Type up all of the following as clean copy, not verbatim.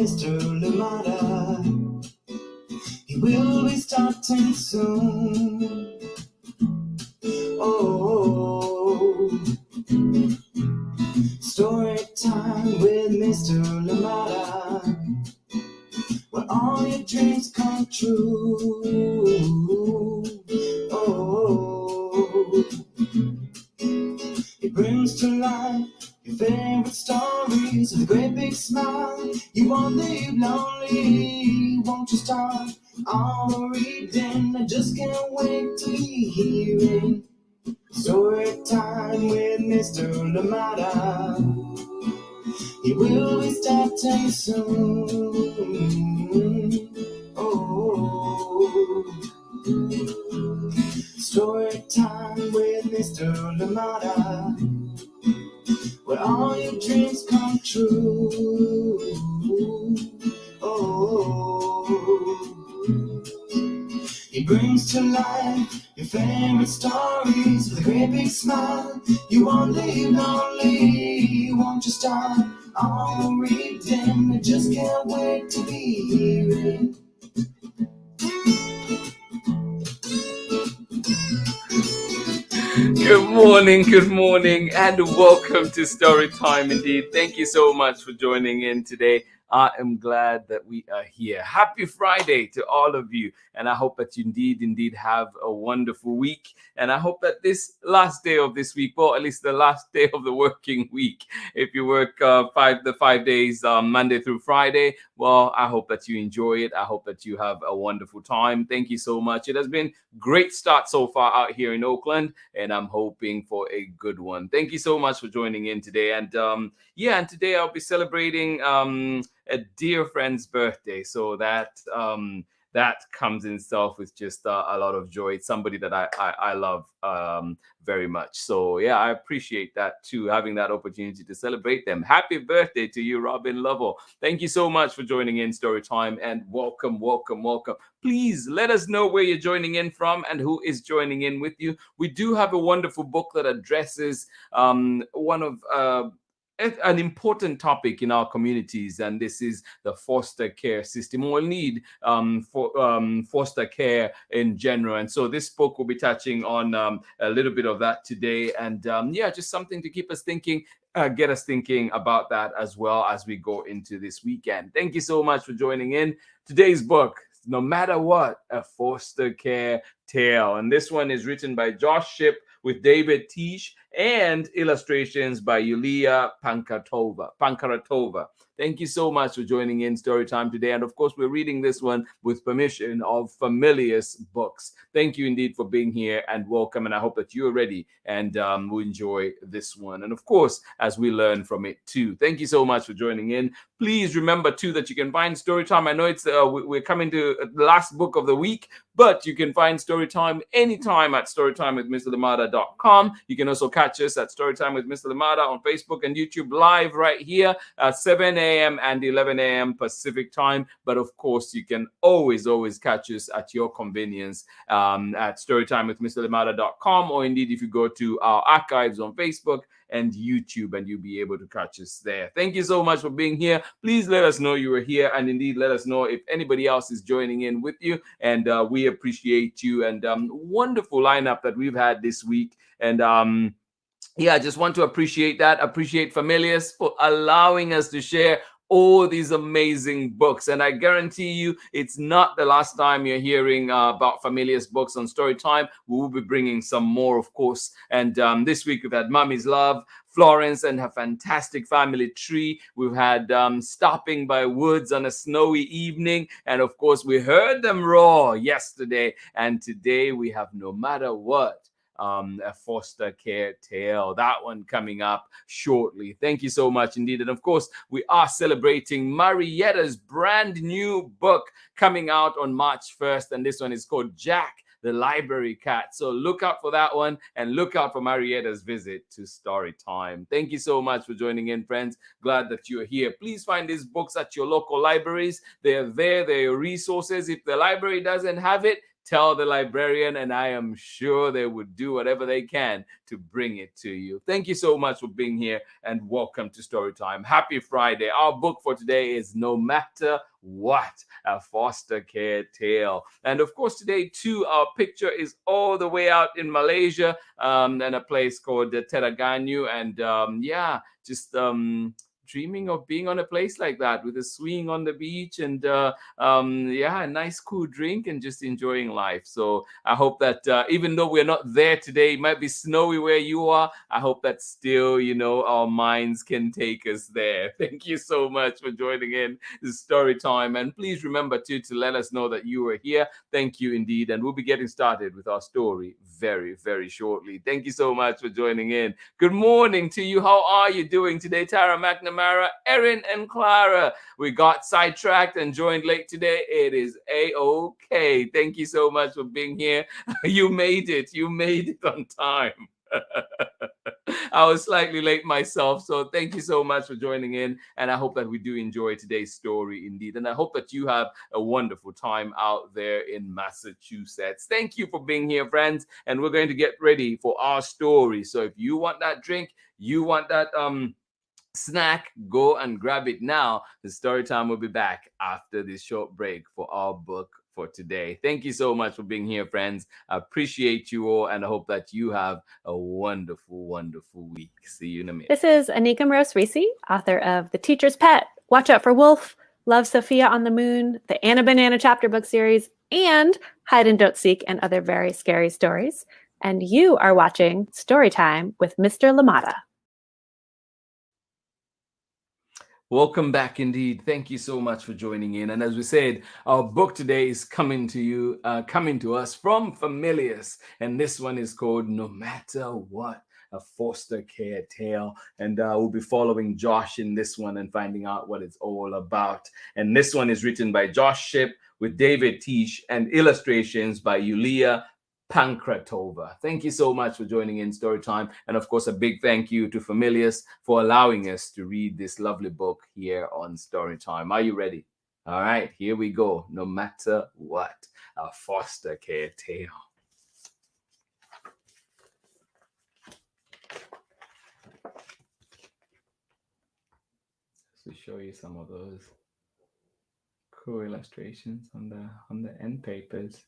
Mr. Lamada. He will be starting soon. Oh, story time with Mr. Lamada, where all your dreams come true. Oh, he brings to life your favorite stories with a great big smile. You won't leave lonely, won't you start all the reading? I just can't wait to be hearing story time with Mr. Lamada. He will be starting soon. Oh, story time with Mr. Lamada, where all your dreams come true. Oh, he brings to life your favorite stories with a great big smile. You won't leave lonely, won't you start all reading? I just can't wait to be hearing. Good morning, and welcome to Story Time indeed. Thank you so much for joining in today. I am glad that we are here. Happy Friday to all of you. And I hope that you indeed have a wonderful week. And I hope that this last day of this week, or at least the last day of the working week, if you work 5 days, Monday through Friday, well, I hope that you enjoy it. I hope that you have a wonderful time. Thank you so much. It has been great start so far out here in Oakland, and I'm hoping for a good one. Thank you so much for joining in today. And and today I'll be celebrating a dear friend's birthday. So that comes in itself with just a lot of joy. It's somebody that I love very much. So yeah, I appreciate that too, having that opportunity to celebrate them. Happy birthday to you, Robin Lovell. Thank you so much for joining in Story Time, and welcome. Please let us know where you're joining in from and who is joining in with you. We do have a wonderful book that addresses one of an important topic in our communities, and this is the foster care system. We'll need for foster care in general, and so this book will be touching on a little bit of that today, and just something to keep us thinking, get us thinking about that as well as we go into this weekend. Thank you so much for joining in. Today's book, No Matter What, a Foster Care Tale, and this one is written by Josh SHIPP with David TIECHE and illustrations by YULIYA PANKRATOVA. Thank you so much for joining in Story Time today. And of course, we're reading this one with permission of FAMILIUS Books. Thank you indeed for being here, and welcome. And I hope that you're ready and will enjoy this one. And of course, as we learn from it too. Thank you so much for joining in. Please remember too that you can find Story Time. I know it's we're coming to the last book of the week, but you can find Story Time anytime at storytimewithmrlamada.com. You can also catch us at Storytime with Mr. Lamada on Facebook and YouTube live right here at 7 a.m. and 11 a.m. Pacific time. But of course, you can always catch us at your convenience at storytimewithmrlamada.com, or indeed if you go to our archives on Facebook and YouTube, and you'll be able to catch us there. Thank you so much for being here. Please let us know you are here, and indeed let us know if anybody else is joining in with you, and we appreciate you. And wonderful lineup that we've had this week, and I just want to appreciate FAMILIUS for allowing us to share all these amazing books. And I guarantee you, it's not the last time you're hearing about FAMILIUS books on Storytime. We will be bringing some more, of course. And this week we've had Mommy's Love, Florence and her fantastic family tree. We've had Stopping by Woods on a Snowy Evening. And of course, we heard them roar yesterday. And today we have No Matter What, a foster care tale. That one coming up shortly. Thank you so much indeed. And of course, we are celebrating Marietta's brand new book coming out on March 1st. And this one is called Jack the Library Cat. So look out for that one, and look out for Marietta's visit to Storytime. Thank you so much for joining in, friends. Glad that you're here. Please find these books at your local libraries. They're there. They're your resources. If the library doesn't have it, tell the librarian, and I am sure they would do whatever they can to bring it to you. Thank you so much for being here, and welcome to Storytime. Happy Friday. Our book for today is No Matter What, a foster care tale. And of course, today too, our picture is all the way out in Malaysia, and a place called Terengganu. And just dreaming of being on a place like that with a swing on the beach and a nice cool drink and just enjoying life. So I hope that even though we're not there today, it might be snowy where you are, I hope that still, our minds can take us there. Thank you so much for joining in this story time. And please remember to let us know that you are here. Thank you indeed. And we'll be getting started with our story very, very shortly. Thank you so much for joining in. Good morning to you. How are you doing today? Tara McNamara, Erin, and Clara. We got sidetracked and joined late today. It is A-OK. Thank you so much for being here. You made it. You made it on time. I was slightly late myself, so thank you so much for joining in, and I hope that we do enjoy today's story indeed, and I hope that you have a wonderful time out there in Massachusetts. Thank you for being here, friends, and we're going to get ready for our story. So if you want that drink, you want that snack, go and grab it now. The story time will be back after this short break for our book for today. Thank you so much for being here, friends. I appreciate you all, and I hope that you have a wonderful, wonderful week. See you in a minute. This is Anika Morose-Reese, author of The Teacher's Pet, Watch Out for Wolf, Love Sophia on the Moon, the Anna Banana chapter book series, and Hide and Don't Seek and other very scary stories. And you are watching Storytime with Mr. Lamata. Welcome back indeed. Thank you so much for joining in. And as we said, our book today is coming to us from Familius. And this one is called No Matter What, a foster care tale. And we'll be following Josh in this one and finding out what it's all about. And this one is written by Josh SHIPP with David TIECHE and illustrations by YULIYA PANKRATOVA. Thank you so much for joining in Storytime. And of course, a big thank you to Familius for allowing us to read this lovely book here on Storytime. Are you ready? All right, here we go. No Matter What, a foster care tale. To show you some of those cool illustrations on the end papers.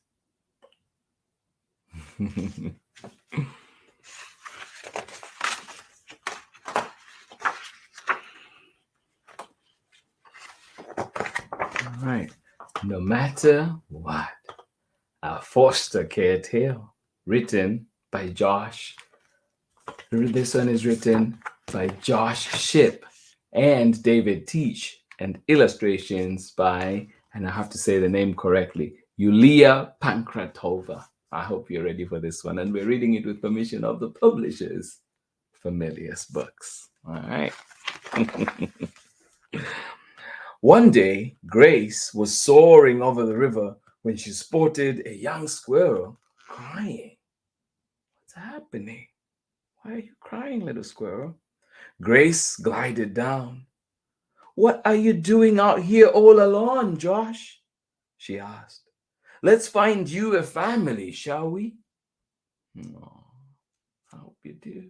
All right. No Matter What, a foster care tale, written by Josh. This one is written by Josh SHIPP and David TIECHE, and illustrations by, and I have to say the name correctly, YULIYA PANKRATOVA. I hope you're ready for this one, and we're reading it with permission of the publishers, Familius Books. All right. One day, Grace was soaring over the river when she spotted a young squirrel crying. What's happening? Why are you crying, little squirrel? Grace glided down. What are you doing out here all alone, Josh? She asked. Let's find you a family, shall we? Oh, I hope you do.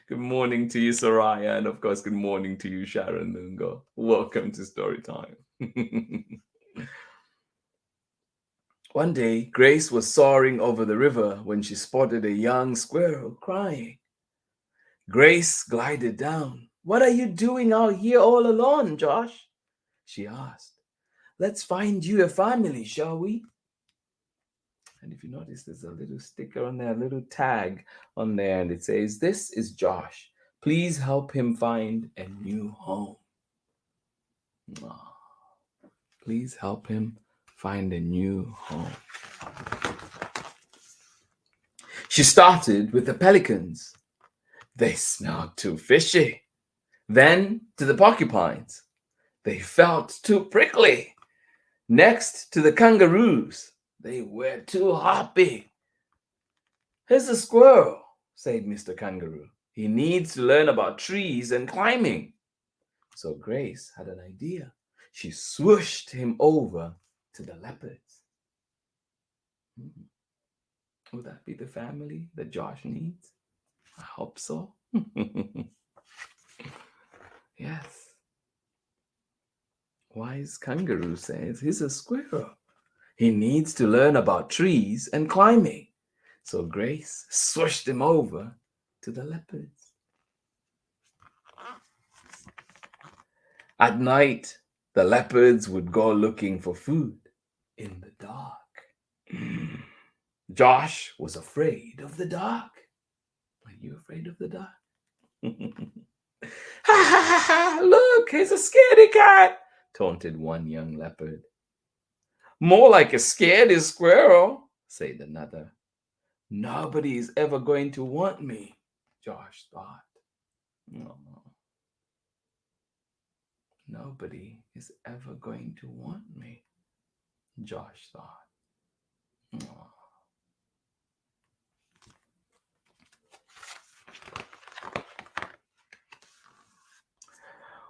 Good morning to you, Soraya, and of course, good morning to you, Sharon Lungo. Welcome to Storytime. One day, Grace was soaring over the river when she spotted a young squirrel crying. Grace glided down. What are you doing out here all alone, Josh? She asked. Let's find you a family, shall we? And if you notice, there's a little sticker on there, a little tag on there, and it says, "This is Josh. Please help him find a new home." Oh, please help him find a new home. She started with the pelicans. They smelled too fishy. Then to the porcupines. They felt too prickly. Next to the kangaroos. They were too hoppy. Here's a squirrel, said Mr. Kangaroo. He needs to learn about trees and climbing. So Grace had an idea. She swooshed him over to the leopards. Would that be the family that Josh needs? I hope so. Yes. Wise kangaroo says he's a squirrel. He needs to learn about trees and climbing. So Grace swished him over to the leopards. At night, the leopards would go looking for food in the dark. Josh was afraid of the dark. Are you afraid of the dark? Ha ha ha! Look, he's a scaredy cat, taunted one young leopard. More like a scaredy squirrel, said another. Nobody is ever going to want me, Josh thought. No. Nobody is ever going to want me, Josh thought. No.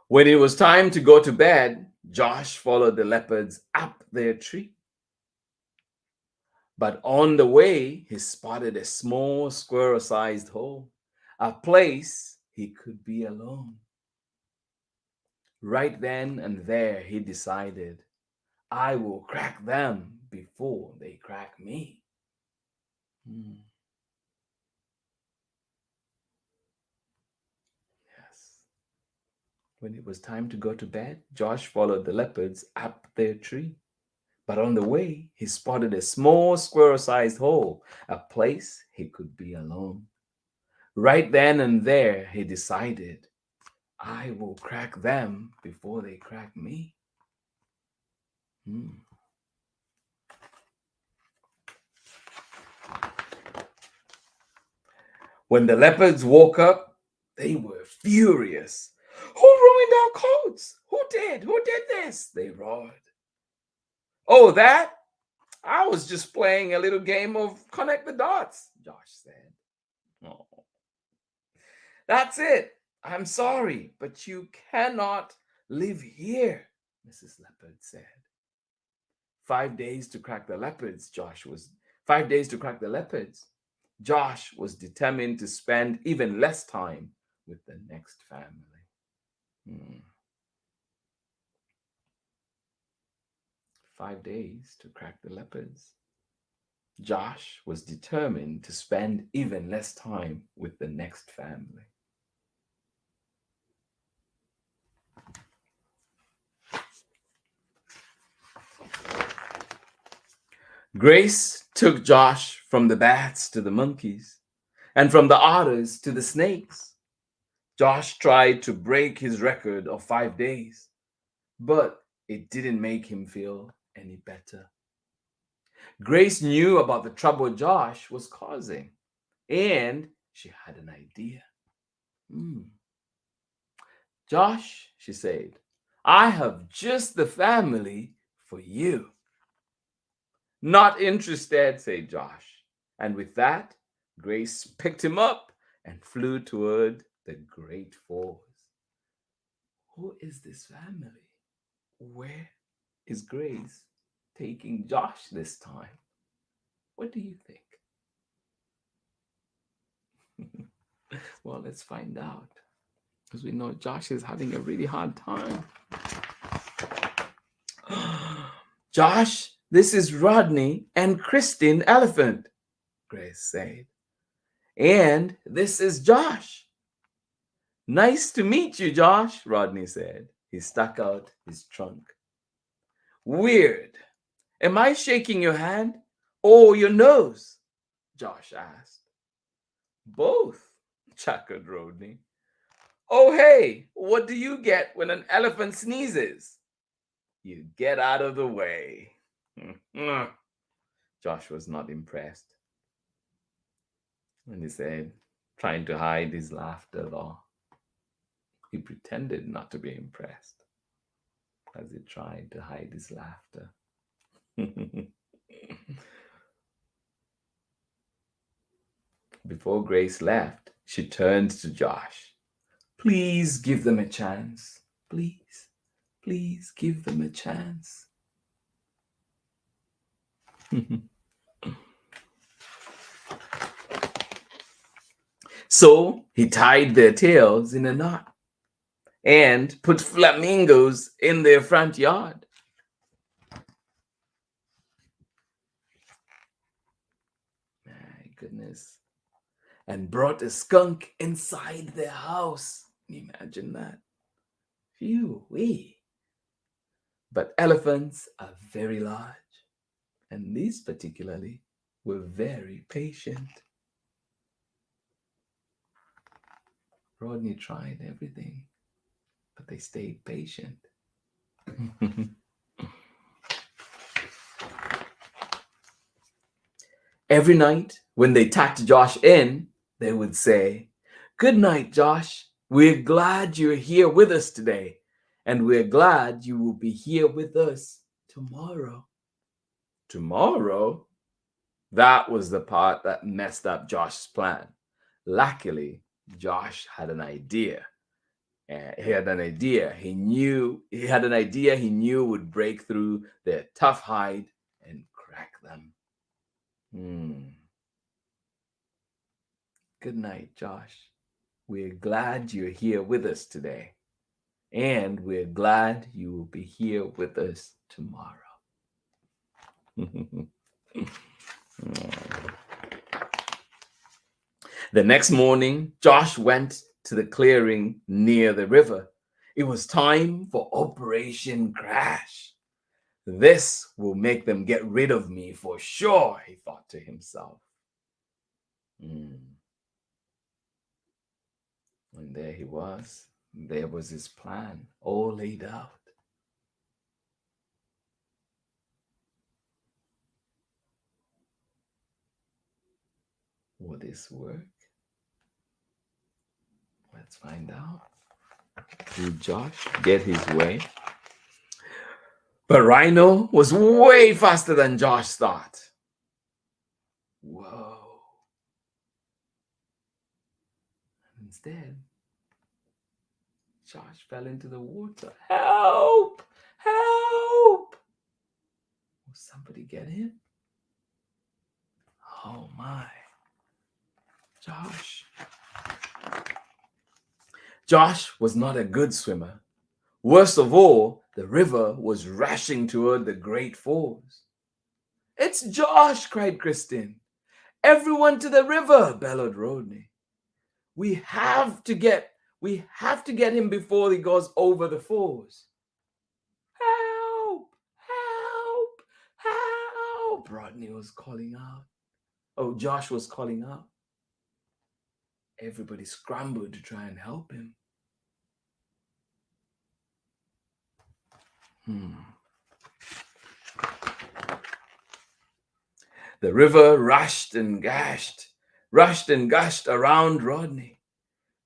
When it was time to go to bed, Josh followed the leopards up their tree. But on the way, he spotted a small squirrel-sized hole, a place he could be alone. Right then and there, he decided, I will crack them before they crack me. Yes. When it was time to go to bed, Josh followed the leopards up their tree. But on the way, he spotted a small squirrel-sized hole, a place he could be alone. Right then and there, he decided, I will crack them before they crack me. When the leopards woke up, they were furious. Who ruined our coats? Who did this? They roared. Oh, that? I was just playing a little game of connect the dots, Josh said. Oh. That's it. I'm sorry, but you cannot live here, Mrs. Leopard said. 5 days to crack the leopards, 5 days to crack the leopards. Josh was determined to spend even less time with the next family. 5 days to crack the leopards. Josh was determined to spend even less time with the next family. Grace took Josh from the bats to the monkeys, and from the otters to the snakes. Josh tried to break his record of 5 days, but it didn't make him feel any better. Grace knew about the trouble Josh was causing, and she had an idea. Josh, she said, I have just the family for you. Not interested, said Josh. And with that, Grace picked him up and flew toward the Great Falls. Who is this family? Where is Grace taking Josh this time? What do you think? Well, let's find out. Because we know Josh is having a really hard time. Josh, this is Rodney and Christine Elephant, Grace said. And this is Josh. Nice to meet you, Josh, Rodney said. He stuck out his trunk. Weird. Am I shaking your hand or your nose? Josh asked. Both, chuckled Rodney. Oh, hey, what do you get when an elephant sneezes? You get out of the way. Josh was not impressed. And he said, trying to hide his laughter though. He pretended not to be impressed as he tried to hide his laughter. Before Grace left, she turned to Josh. Please give them a chance. Please, please give them a chance. So he tied their tails in a knot and put flamingos in their front yard. My goodness. And brought a skunk inside their house. Imagine that. Phew-wee. But elephants are very large, and these particularly were very patient. Rodney tried everything, but they stayed patient. Every night when they tucked Josh in, they would say, "Good night, Josh. We're glad you're here with us today, and we're glad you will be here with us tomorrow." Tomorrow? That was the part that messed up Josh's plan. Luckily, Josh had an idea. He had an idea he knew would break through their tough hide and crack them. Good night, Josh. We're glad you're here with us today, and we're glad you will be here with us tomorrow. The next morning, Josh went to the clearing near the river. It was time for Operation Crash. This will make them get rid of me for sure, he thought to himself. And there he was. There was his plan all laid out. Will this work? Let's find out. Did Josh get his way? But Rhino was way faster than Josh thought. Whoa. Instead, Josh fell into the water. Help! Help! Will somebody get him? Oh my. Josh was not a good swimmer. Worst of all, the river was rushing toward the Great Falls. "It's Josh!" cried Kristen. "Everyone to the river!" bellowed Rodney. We have to get him before he goes over the falls." "Help! Help! Help!" Rodney was calling out. Oh, Josh was calling out. Everybody scrambled to try and help him. The river rushed and gushed around Rodney,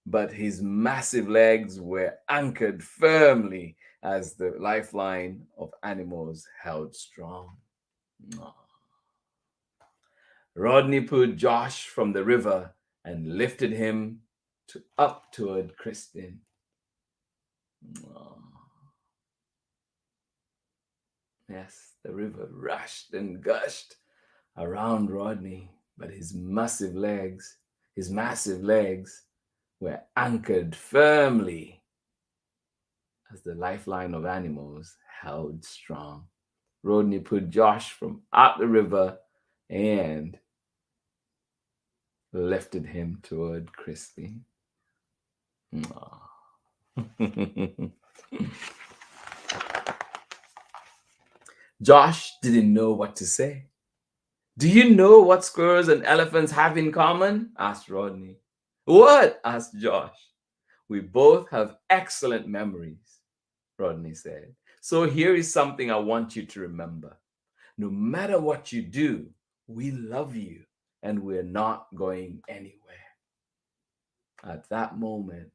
but his massive legs were anchored firmly as the lifeline of animals held strong. Rodney pulled Josh from the river and lifted him up toward Kristen. Yes, the river rushed and gushed around Rodney, but his massive legs were anchored firmly as the lifeline of animals held strong. Rodney pulled Josh from out the river and lifted him toward Christy. Josh didn't know what to say. "Do you know what squirrels and elephants have in common?" asked Rodney. "What?" asked Josh. "We both have excellent memories," Rodney said. "So here is something I want you to remember. No matter what you do, we love you and we're not going anywhere." At that moment,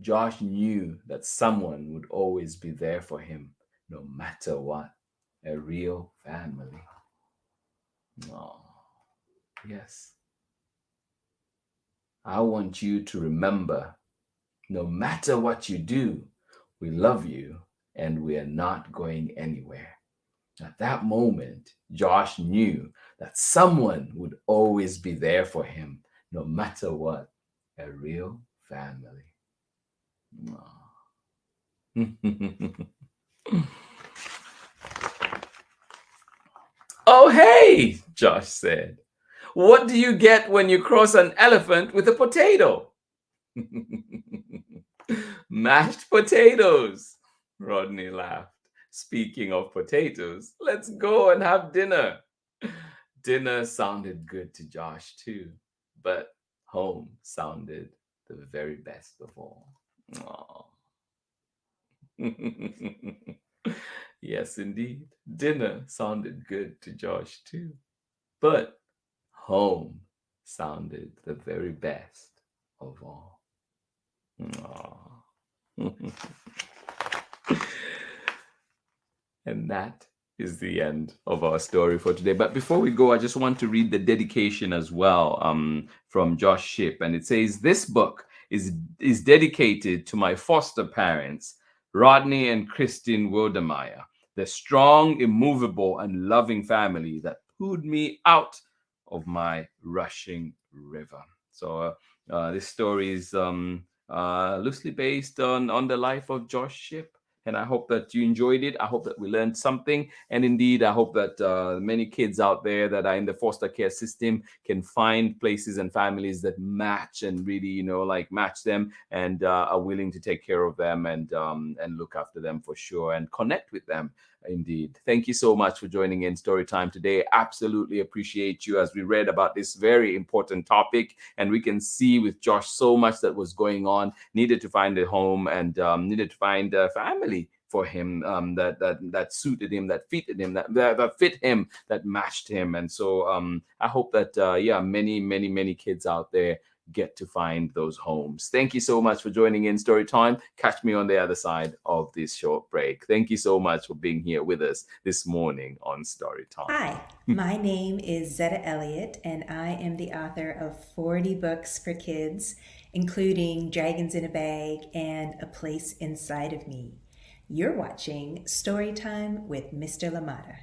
Josh knew that someone would always be there for him, no matter what. A real family. Yes. I want you to remember, no matter what you do, we love you and we are not going anywhere. At that moment, Josh knew that someone would always be there for him, no matter what. a real family. Oh, hey, Josh said. What do you get when you cross an elephant with a potato? Mashed potatoes. Rodney laughed. Speaking of potatoes, let's go and have dinner. Dinner sounded good to Josh too, but home sounded the very best of all. Aw. Yes, indeed. Dinner sounded good to Josh too, but home sounded the very best of all. Aw. And that is the end of our story for today. But before we go, I just want to read the dedication as well from Josh Shipp. And it says, this book is dedicated to my foster parents, Rodney and Christine Wildermeyer, the strong, immovable, and loving family that pulled me out of my rushing river. So this story is loosely based on the life of Josh Shipp. And I hope that you enjoyed it. I hope that we learned something. And indeed, I hope that many kids out there that are in the foster care system can find places and families that match and really, match them and are willing to take care of them and look after them for sure and connect with them. Indeed. Thank you so much for joining in Storytime today. Absolutely appreciate you as we read about this very important topic. And we can see with Josh so much that was going on, needed to find a home and needed to find a family for him that suited him, that fitted him, that fit him, that matched him. And so I hope that, many kids out there get to find those homes. Thank you so much for joining in Storytime. Catch me on the other side of this short break. Thank you so much for being here with us this morning on Storytime. Hi, my name is Zetta Elliott, and I am the author of 40 books for kids, including Dragons in a Bag and A Place Inside of Me. You're watching Storytime with Mr. Lamata.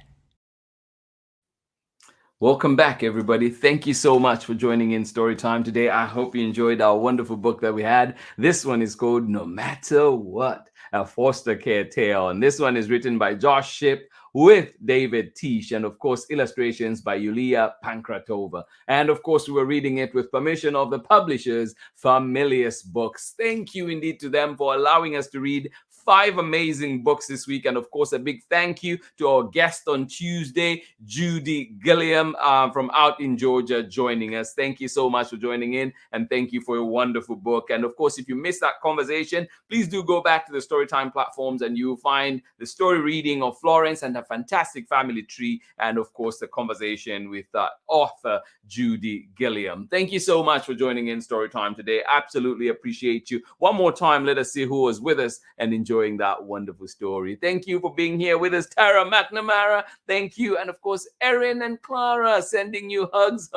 Welcome back, everybody. Thank you so much for joining in Storytime today. I hope you enjoyed our wonderful book that we had. This one is called No Matter What, a foster care tale. And this one is written by Josh Shipp with David TIECHE, and of course, illustrations by YULIYA PANKRATOVA. And of course, we were reading it with permission of the publishers, FAMILIUS Books. Thank you indeed to them for allowing us to read 5 amazing books this week. And of course, a big thank you to our guest on Tuesday, Judy Gilliam from out in Georgia, joining us. Thank you so much for joining in, and thank you for your wonderful book. And of course, if you missed that conversation, please do go back to the Storytime platforms and you'll find the story reading of Florence and her fantastic family tree, and of course, the conversation with author Judy Gilliam. Thank you so much for joining in Storytime today. Absolutely appreciate you. One more time, let us see who was with us and enjoying that wonderful story. Thank you for being here with us, Tara McNamara. Thank you. And of course, Erin and Clara, sending you hugs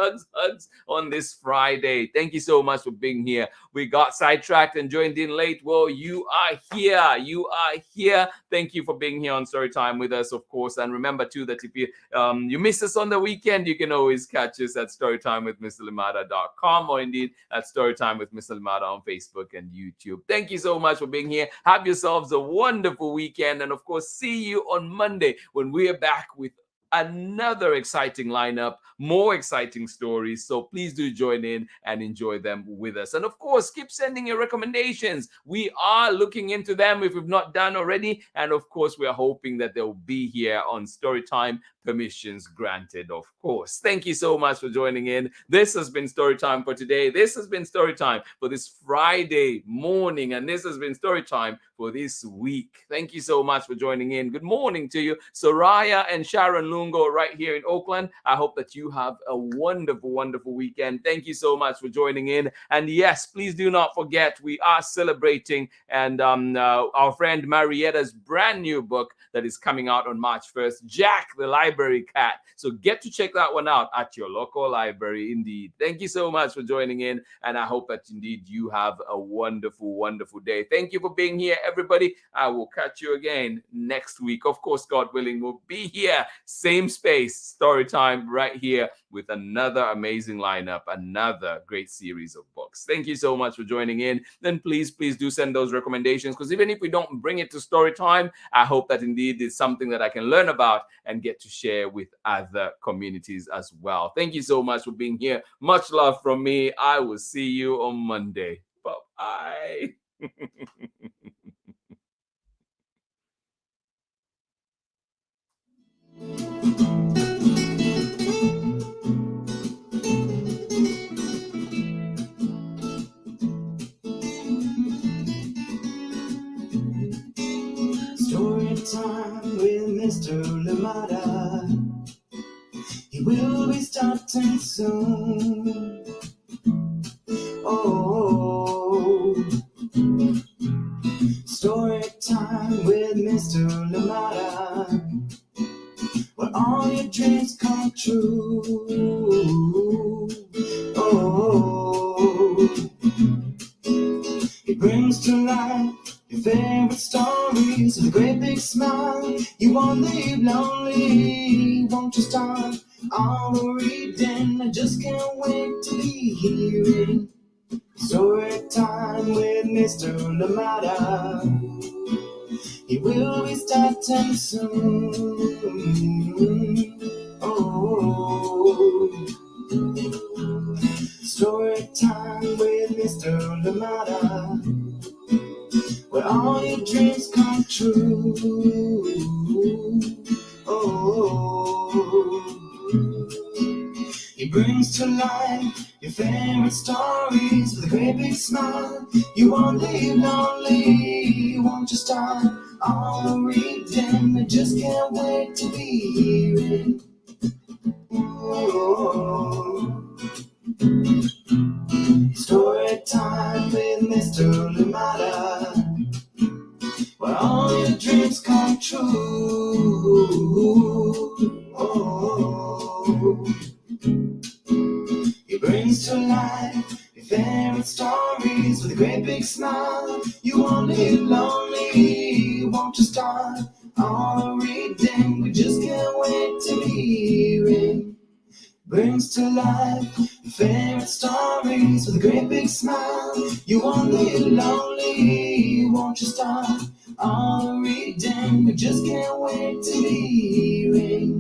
on this Friday. Thank you so much for being here. We got sidetracked and joined in late. Well, you are here. You are here. Thank you for being here on Storytime with us, of course. And remember too that if you miss us on the weekend, you can always catch us at storytimewithmrlamata.com or indeed at Storytime with Mr. Lamata on Facebook and YouTube. Thank you so much for being here. Have yourselves a wonderful weekend, and of course, see you on Monday when we are back with another exciting lineup, more exciting stories. So please do join in and enjoy them with us. And of course, keep sending your recommendations. We are looking into them if we've not done already. And of course, we are hoping that they'll be here on Storytime, permissions granted, of course. Thank you so much for joining in. This has been Storytime for today. This has been Storytime for this Friday morning. And this has been Storytime for this week. Thank you so much for joining in. Good morning to you, Soraya and Sharon Lungo right here in Oakland. I hope that you have a wonderful, wonderful weekend. Thank you so much for joining in. And yes, please do not forget, we are celebrating and our friend Marietta's brand new book that is coming out on March 1st, Jack the Library Cat. So get to check that one out at your local library indeed. Thank you so much for joining in, and I hope that indeed you have a wonderful, wonderful day. Thank you for being here, everybody, I will catch you again next week. Of course, God willing, we'll be here, same space, story time right here with another amazing lineup, another great series of books. Thank you so much for joining in. Then please do send those recommendations, because even if we don't bring it to story time, I hope that indeed it's something that I can learn about and get to share with other communities as well. Thank you so much for being here. Much love from me. I will see you on Monday. Bye-bye. Story time with Mr. Lamada. He will be starting soon. Oh, story time with Mr. Lamada, where all your dreams come true. Oh, he brings to life your favorite stories with a great big smile. You won't leave lonely, won't you start all the reading? I just can't wait to be hearing story time with Mr. Lamada. He will be starting soon. Oh, story time with Mr. Lamada, where all your dreams come true. Oh, he brings to life your favorite stories with a great big smile. You won't leave lonely, won't you start all the reading? I just can't wait to be hearing. Oh, story time with Mr. Lamada, where all your dreams come true. Oh, he brings to life your favorite stories with a great big smile. You won't live lonely, won't you start all reading? We just can't wait to be hearing. Brings to life your favorite stories with a great big smile. You won't live lonely, won't you start all reading? We just can't wait to be hearing.